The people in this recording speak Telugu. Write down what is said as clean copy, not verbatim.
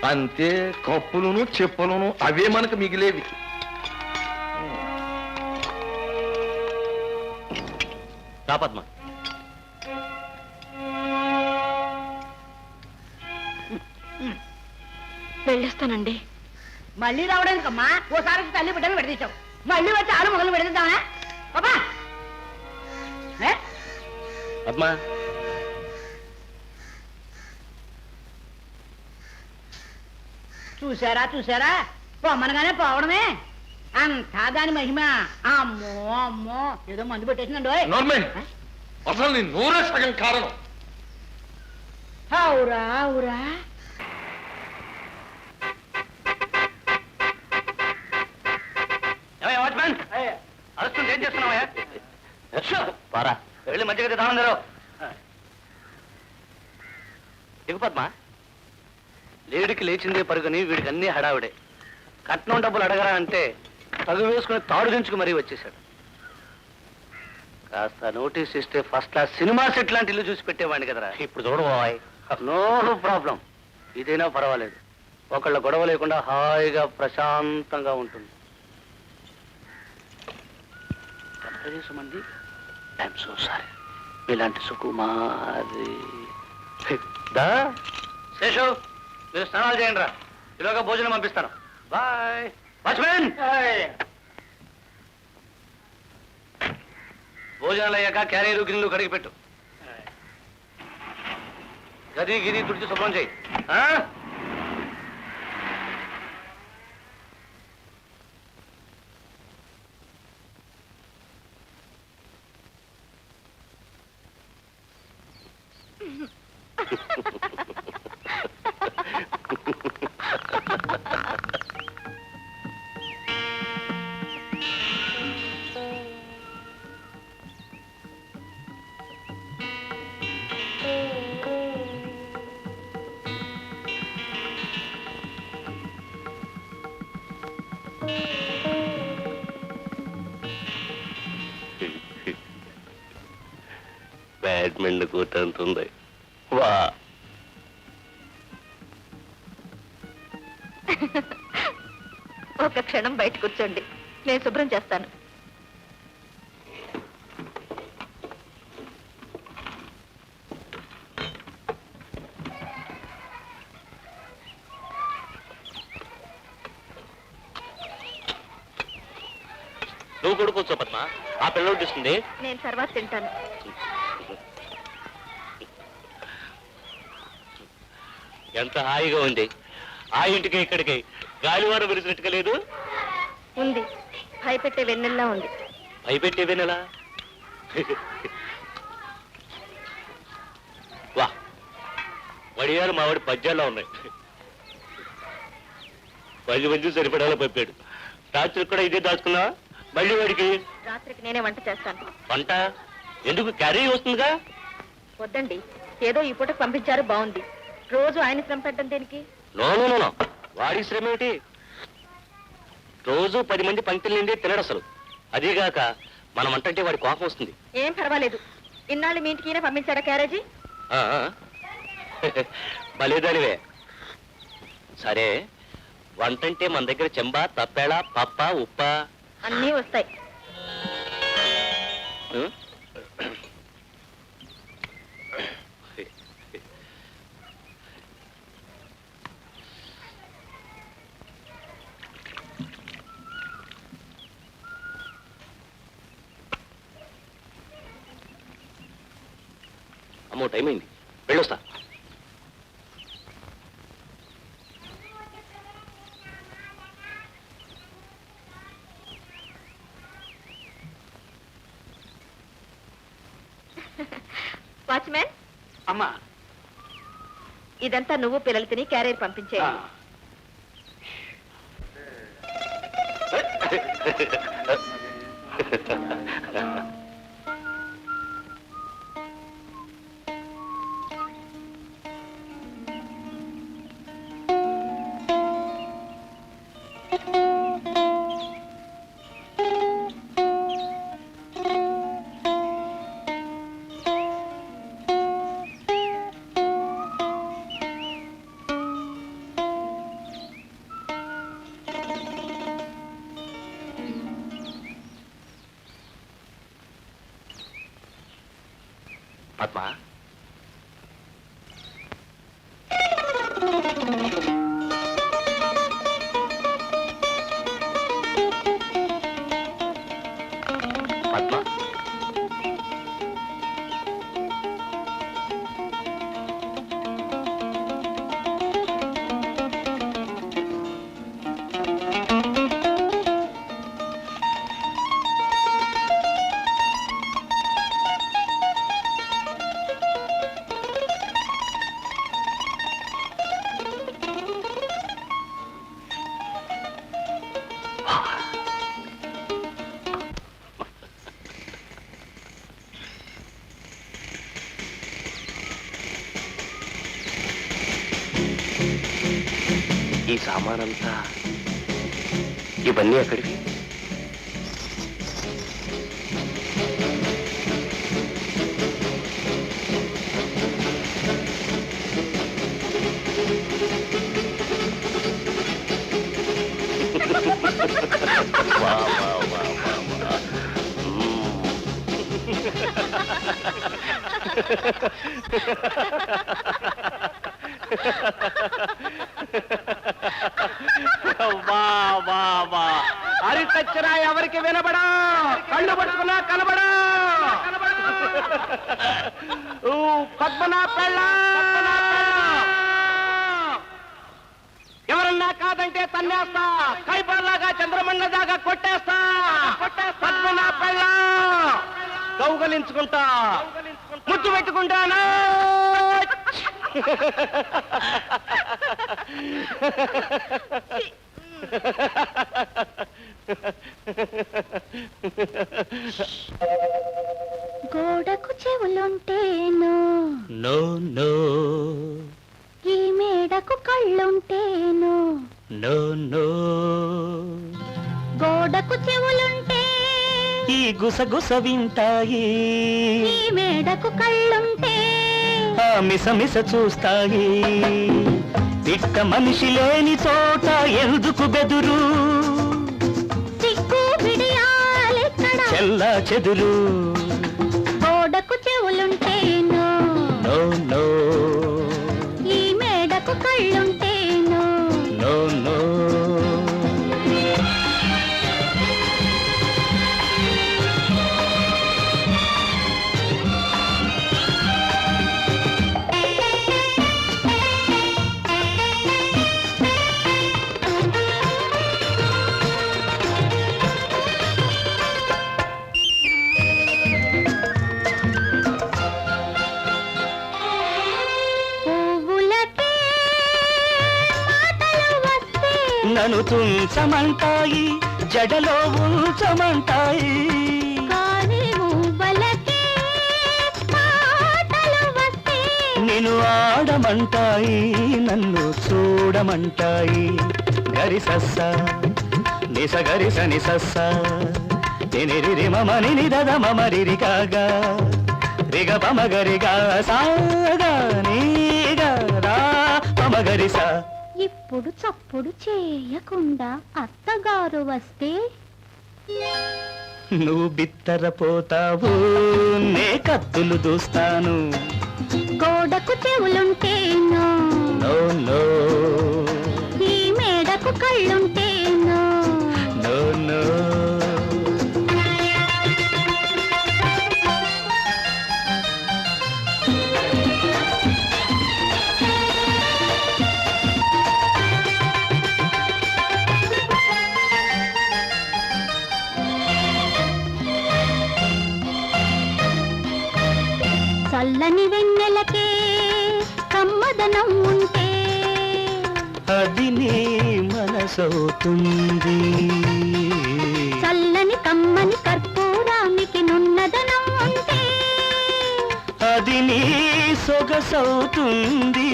అంతే, కప్పులను చెప్పులను అవే మనకు మిగిలేవి. రాపద్మ, వెళ్ళొస్తానండి. మళ్ళీ రావడానికమ్మా? ఓసారి వచ్చి తల్లి బిడ్డలు విడదీశావు, మళ్ళీ వచ్చి ఆలు మొగలు విడదీద్దామా? బాబా పద్మ, చూసారా చూసారా, పొమ్మనగానే పోవడమే అంతా దాని మహిమ. అమ్మో అమ్మో, ఏదో మందు పెట్టేసిందండి. అసలు నీ నూరే సగం కారణం. అవురా అవురా, అరుస్తుంది, ఏం చేస్తున్నావా? పారా, వెళ్ళి మంచిగా దానం తెరవు. దిగు పద్మ. లేడికి లేచిందే పరుగుని వీడికి అన్నీ హడావిడే. కట్నం డబ్బులు అడగరా అంటే తగు వేసుకుని తాడు దించుకు మరీ వచ్చేసాడు. కాస్త నోటీస్ ఇస్తే ఫస్ట్ క్లాస్ సినిమా సెట్ లాంటి ఇల్లు చూసి పెట్టేవాడిని కదరా. ఇప్పుడు చూడబోయ్, నో ప్రాబ్లం, ఇదైనా పర్వాలేదు. ఒకళ్ళ గొడవ లేకుండా హాయిగా ప్రశాంతంగా ఉంటుంది. మంది ఐఎమ్ సో సారీ, ఇలాంటి సుకుమారి. శేషు, మీరు స్నానాలు చేయండి రా, ఇలాగా భోజనం పంపిస్తాను. బాయ్. వాచ్మెన్, భోజనాలు అయ్యాక క్యారీలు గిన్నెలు కడిగి పెట్టు. గది గిది తుడిచి శుభ్రం చేయి. బ్యాడ్మింటన్ కోర్ట్ అంతుంది. వా, ఒక క్షణం బయట కూర్చోండి, నేను శుభ్రం చేస్తాను. నువ్వు కూడా కూర్చో పద్మ, ఆ పిల్లలు వడ్డిస్తుంది. నేను తర్వాత తింటాను. ఎంత హాయిగా ఉంది. ఆ ఇంటికి ఇక్కడికి గాలివారం విరిసినట్టుగా లేదు. ఉంది, భయపెట్టే వెన్నెల్లా ఉంది. భయపెట్టే వెన్నెలా? వా, వడియాలు మావాడి పద్యాల్లో ఉన్నాయి. 10 మంది సరిపడాలో పంపాడు. రాత్రికి కూడా ఇదే దాచుకున్నా. మళ్ళీ వాడికి రాత్రికి నేనే వంట చేస్తాను. వంట ఎందుకు? క్యారీ వస్తుందిగా. వద్దండి, ఏదో ఈ పూటకు పంపించారు, బాగుంది. రోజు ఆయన శ్రమ పెట్టడం దేనికి? నో, వాడి శ్రమ ఏమిటి? రోజు 10 మంది పంక్తులు నిండి తినడు అసలు. అదీగాక మనం అంటే వాడి కోపం వస్తుంది. ఏం పర్వాలేదు, ఇన్నాళ్ళు మీ ఇంటికి ఈయన పంపించాడా క్యారేజీ? భలేదానివే. సరే, వంటంటే మన దగ్గర చెంబ, తప్పేళ, పప్ప, ఉప్ప అన్నీ వస్తాయి. అమ్మో, టైం అయింది, వెళ్ళొస్తా. వాచ్మెన్, అమ్మా, ఇదంతా నువ్వు పిల్లలు తిని క్యారియర్ పంపించే. పద్మ, పద్మ, ఈ సామానంతా ఇవన్నీ ఎక్కడివి? వా, వా, వా, వా, వా. అరి తెచ్చినా ఎవరికి వినబడా, కళ్ళు పట్టుకున్నా కనబడా. పద్మనా పెళ్ళ ఎవరన్నా కాదంటే తన్నేస్తా, కైపర్లాగా చంద్రమన్న దాకా కొట్టేస్తా. పద్మనా పెళ్ళ కౌగలించుకుంటా, ముద్దు పెట్టుకుంటానా. గోడకు చెవులుంటేను, నో నో, ఈ మేడకు కళ్ళుంటేను, నో నో, గోడకు చెవులుంటే ఈ గుసగుస వింటాయి, ఈ మేడకు కళ్ళుంటే ఆ మిస మిస చూస్తాయి. పిట్ట మనిషి లేని చోట ఎందుకు బెదురు, సిగ్గు బిడియాలెక్కడ, చెల్లా చెదురు. గోడకు చెవులుంటేను, నో నో, ఈ మేడకు కళ్ళుంటేను. No no. నన్ను తుంచమంటాయి, జడలో ఉంచమంటాయి, కానీ మువ్వలకే మాటలు వస్తే నిన్ను ఆడమంటాయి, నన్ను చూడమంటాయి. గరిసస్స నిస గరిస నిసస్స తినిరి మమ నినిదద మమ రిరి కాగా రిగ పమ గరిగా సాగా నీగా రా పమ గరిస. ఇప్పుడు చప్పుడు చేయకుండా అత్తగారు వస్తే నువ్వు బిత్తరపోతావు, నే కత్తులు దూస్తాను. గోడకు చెవులుంటేను, నో నో, ఈ మేడకు కళ్ళుంటేను. No no. చల్లని వెన్నెలకే కమ్మదనం ఉంటే అది నీ మనసవుతుంది, చల్లని కమ్మని కర్పూరానికి నున్నదనం ఉంటే అది నీ సొగసవుతుంది.